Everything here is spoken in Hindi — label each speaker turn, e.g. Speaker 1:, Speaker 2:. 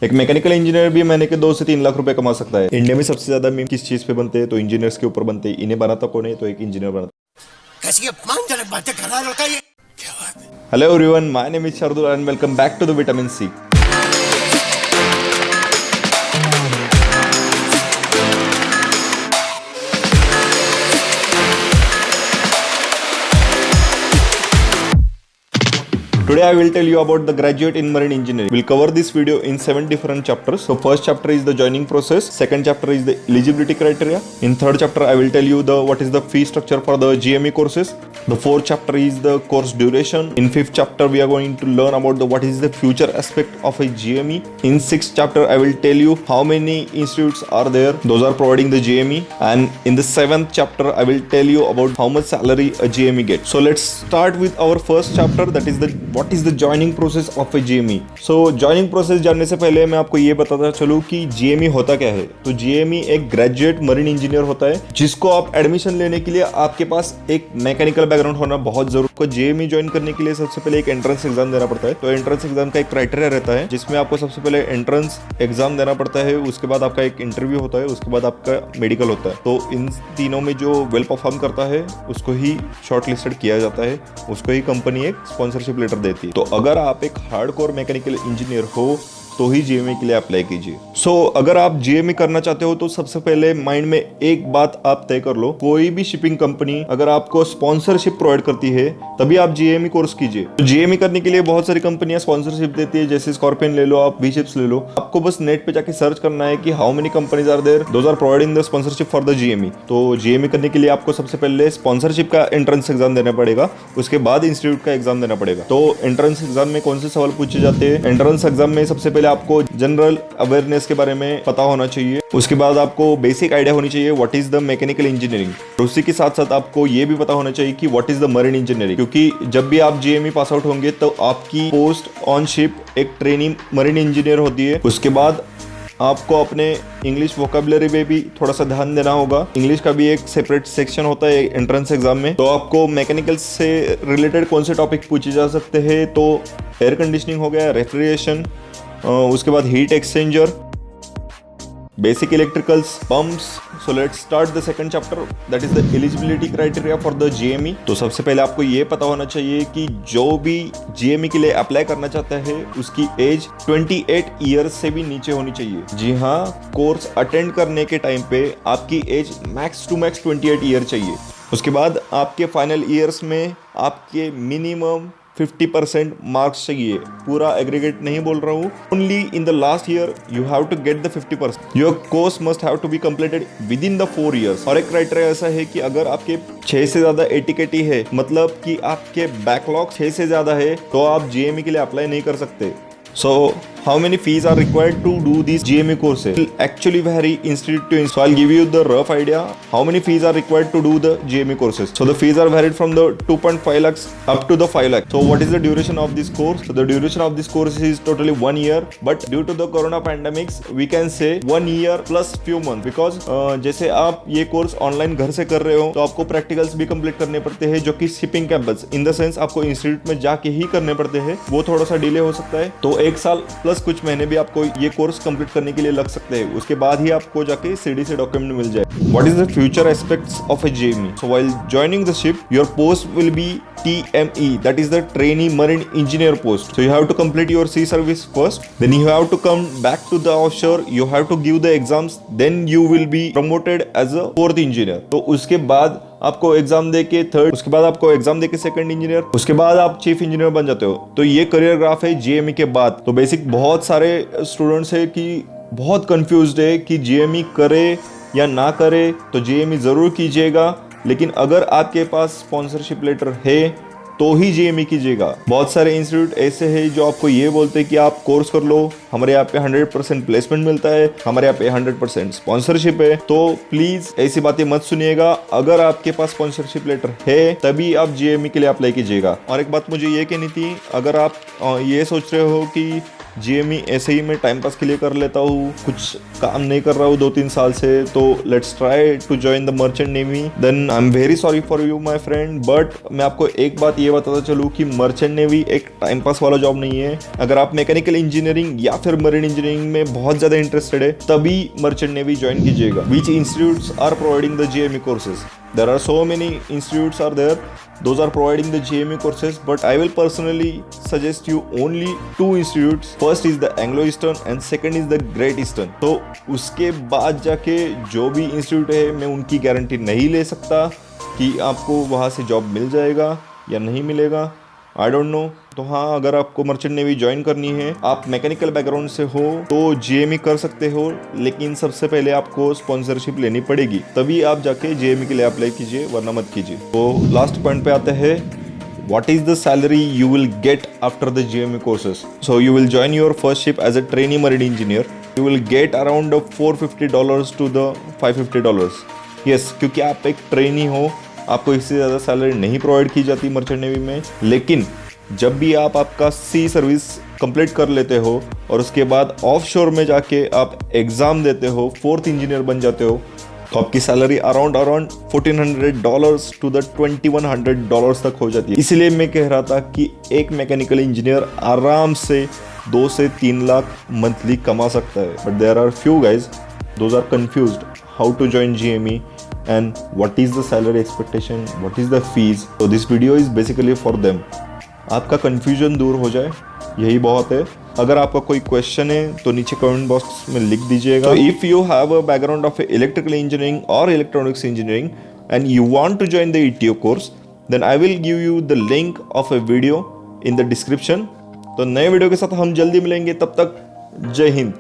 Speaker 1: एक मैकेनिकल इंजीनियर भी महीने के 2 से 3 लाख रुपए कमा सकता है। इंडिया में सबसे ज्यादा मीम किस चीज पे बनते हैं? तो इंजीनियर्स के ऊपर बनते हैं। इन्हें बनाता कौन है? तो एक इंजीनियर बनाता।
Speaker 2: कैसी अपमानजनक बातें कर रहा है लड़का ये, क्या बात है।
Speaker 1: Hello everyone, my name is Shardul and welcome back to the vitamin C. Today I will tell you about the graduate in marine engineering. We'll cover this video in 7 different chapters. So first chapter is the joining process, second chapter is the eligibility criteria. In third chapter I will tell you what is the fee structure for the GME courses. The fourth chapter is the course duration. In fifth chapter we are going to learn about what is the future aspect of a GME. In sixth chapter I will tell you how many institutes are there, those are providing the GME. And in the seventh chapter I will tell you about how much salary a GME gets. So let's start with our first chapter, that is the what is the joining process of a GME. So joining process जानने से पहले मैं आपको ये बताता चलूँ कि GME होता क्या है। तो GME एक ग्रेजुएट मरीन इंजीनियर होता है जिसको आप एडमिशन लेने के लिए आपके पास एक मैकेनिकल बैकग्राउंड होना बहुत जरूरी है। GME ज्वाइन करने के लिए सबसे पहले एक एंट्रेंस एग्जाम देना पड़ता है। तो एंट्रेंस एग्जाम का एक क्राइटेरिया रहता है जिसमें आपको सबसे पहले एंट्रेंस एग्जाम देना पड़ता है, उसके बाद आपका एक इंटरव्यू होता है, उसके बाद आपका मेडिकल होता है। तो इन तीनों में जो वेल परफॉर्म करता है उसको ही शॉर्ट लिस्टेड किया जाता है, उसको ही कंपनी एक स्पॉन्सरशिप लेटर देती है। तो अगर आप एक हार्डकोर मैकेनिकल इंजीनियर हो तो ही GME के लिए अप्लाई कीजिए। अगर आप GME करना चाहते हो तो सबसे पहले माइंड में एक बात आप तय कर लो, कोई भी शिपिंग कंपनी अगर आपको स्पॉन्सरशिप प्रोवाइड करती है तभी आप GME कोर्स कीजिए। तो GME करने के लिए बहुत सारी कंपनियां स्पॉन्सरशिप देती है, जैसे स्कॉर्पियन ले लो, आप V-Ships ले लो। आपको बस नेट पे जाके सर्च करना है कि how many companies are there those are providing the sponsorship for the GME। तो GME करने के लिए आपको सबसे पहले स्पॉन्सरशिप का एंट्रेंस एग्जाम देना पड़ेगा, उसके बाद इंस्टीट्यूट का एग्जाम देना पड़ेगा। तो एंट्रेंस एग्जाम में कौन से सवाल पूछे जाते हैं? एंट्रेंस एग्जाम में सबसे पहले आपको जनरल अवेयरनेस के बारे में पता होना चाहिए, उसके बाद आपको बेसिक आइडिया होनी चाहिए what is the mechanical engineering. उसी के साथ साथ आपको ये भी पता होना चाहिए कि what is the marine engineering, क्योंकि जब भी आप GME पास आउट होंगे तो आपकी पोस्ट ऑन शिप एक ट्रेनिंग मरीन इंजीनियर होती है। उसके बाद आपको अपने इंग्लिश वोकेबलरी पे भी थोड़ा सा ध्यान देना होगा। इंग्लिश का भी एक सेपरेट सेक्शन होता है एंट्रेंस एग्जाम में। तो आपको मैकेनिकल से रिलेटेड कौन से टॉपिक पूछे जा सकते हैं? तो एयर कंडीशनिंग हो गया, रेफ्रिजरेशन, उसके बाद heat exchanger, basic electricals, pumps. So let's start the second chapter, that is the eligibility criteria for the GME। तो सबसे पहले आपको ये पता होना चाहिए कि जो भी GME के लिए अप्लाई करना चाहता है उसकी एज 28 ईयर्स से भी नीचे होनी चाहिए। जी हाँ, कोर्स अटेंड करने के टाइम पे आपकी age max to max 28 year चाहिए। उसके बाद आपके फाइनल ईयर्स में आपके मिनिमम 50% मार्क्स चाहिए। पूरा एग्रीगेट नहीं बोल रहा हूँ, only in the last year you have to get the 50%। Your course must have to be completed within the 4 years। और एक क्राइटेरिया ऐसा है कि अगर आपके 6 से ज्यादा ATKT है, मतलब कि आपके बैकलॉग 6 से ज्यादा है, तो आप GME के लिए अप्लाई नहीं कर सकते। So how many fees are required to do these GME courses? It will actually vary institute to institute. So I'll give you the rough idea how many fees are required to do the GME courses. So the fees are varied from the 2.5 lakhs up to the 5 lakhs. So what is the duration of this course? So the duration of this course is totally 1 year, but due to the corona pandemics we can say 1 year plus few months, because जैसे आप ये कोर्स ऑनलाइन घर से कर रहे हो तो आपको प्रैक्टिकल्स भी कंप्लीट करने पड़ते हैं, जो कि shipping campus in the sense आपको इंस्टीट्यूट में जाके ही करने पड़ते हैं। वो थोड़ा सा डिले हो सकता है, तो 1 साल प्लस कुछ महीने भी आपको ये कोर्स कंप्लीट करने के लिए लग सकते हैं। उसके बाद ही आपको जाके CD से डॉक्यूमेंट मिल जाए। What is the future aspects of a GME? So while joining the ship, your post will be TME, that is the trainee marine engineer post. So you have to complete your sea service first, then you have to come back to the offshore, you have to give the exams, then you will be promoted as a 4th engineer. तो उसके बाद आपको एग्जाम दे के 3rd, उसके बाद आपको एग्जाम दे के 2nd इंजीनियर, उसके बाद आप चीफ इंजीनियर बन जाते हो। तो ये करियर ग्राफ है GME के बाद। तो बेसिक बहुत सारे स्टूडेंट्स है कि बहुत कंफ्यूज्ड है कि GME करे या ना करे। तो GME जरूर कीजिएगा, लेकिन अगर आपके पास स्पॉन्सरशिप लेटर है तो ही GME कीजिएगा। बहुत सारे इंस्टीट्यूट ऐसे हैं जो आपको ये बोलते हैं कि आप कोर्स कर लो, हमारे यहाँ पे 100% प्लेसमेंट मिलता है, हमारे यहाँ पे 100% स्पॉन्सरशिप है। तो प्लीज ऐसी बातें मत सुनिएगा। अगर आपके पास स्पॉन्सरशिप लेटर है तभी आप GME के लिए अप्लाई कीजिएगा। और एक बात मुझे ये कहनी थी, अगर आप ये सोच रहे हो कि GME ऐसे ही मैं टाइम पास के लिए कर लेता हूँ, कुछ काम नहीं कर रहा हूँ 2-3 साल से, तो let's try to join the merchant navy, then I am very sorry for you my friend. But मैं आपको एक बात ये बताता चलूँ कि मर्चेंट नेवी एक टाइम पास वाला जॉब नहीं है। अगर आप मैकेनिकल इंजीनियरिंग या फिर मरीन इंजीनियरिंग में बहुत ज्यादा इंटरेस्टेड है तभी मर्चेंट नेवी ज्वाइन कीजिएगा। Which institutes are providing the GME courses? There are so many institutes are there, those are providing the GME courses, but I will personally suggest you only two institutes. First is the Anglo Eastern and second is the Great Eastern. तो उसके बाद जाके जो भी इंस्टीट्यूट है मैं उनकी गारंटी नहीं ले सकता कि आपको वहाँ से जॉब मिल जाएगा या नहीं मिलेगा, आई डोंट नो। तो हाँ, अगर आपको मर्चेंट नेवी ज्वाइन करनी है, आप मैकेनिकल बैकग्राउंड से हो तो GME कर सकते हो, लेकिन सबसे पहले आपको स्पॉन्सरशिप लेनी पड़ेगी, तभी आप जाके GME के लिए अप्लाई कीजिए, वरना मत कीजिए। तो लास्ट पॉइंट पे आते हैं, what is the salary you will get after the GME courses? So you will join your first ship as a trainee marine engineer. You will get around $450 to the $550. Yes, क्योंकि आप एक ट्रेनी हो, आपको इससे ज़्यादा सैलरी नहीं प्रोवाइड की जाती मर्चेंट नेवी में। लेकिन जब भी आप आपका सी सर्विस कंप्लीट कर लेते हो और उसके बाद ऑफ शोर में जाके आप एग्ज़ाम देते हो, फोर्थ इंजीनियर बन जाते हो, तो आपकी सैलरी अराउंड $1,400 टू द $2,100 तक हो जाती है। इसलिए मैं कह रहा था कि एक मैकेनिकल इंजीनियर आराम से 2 से 3 लाख मंथली कमा सकता है। But there are few guys those are confused how to join GME and what is the salary expectation, what is the fees. So this video is basically for them. आपका confusion दूर हो जाए, यही बहुत है। अगर आपका कोई क्वेश्चन है तो नीचे कमेंट बॉक्स में लिख दीजिएगा। So if you have a background of electrical engineering or electronics engineering and you want to join the ETO course, then I will give you the link of a video in the description. तो नए वीडियो के साथ हम जल्दी मिलेंगे, तब तक जय हिंद।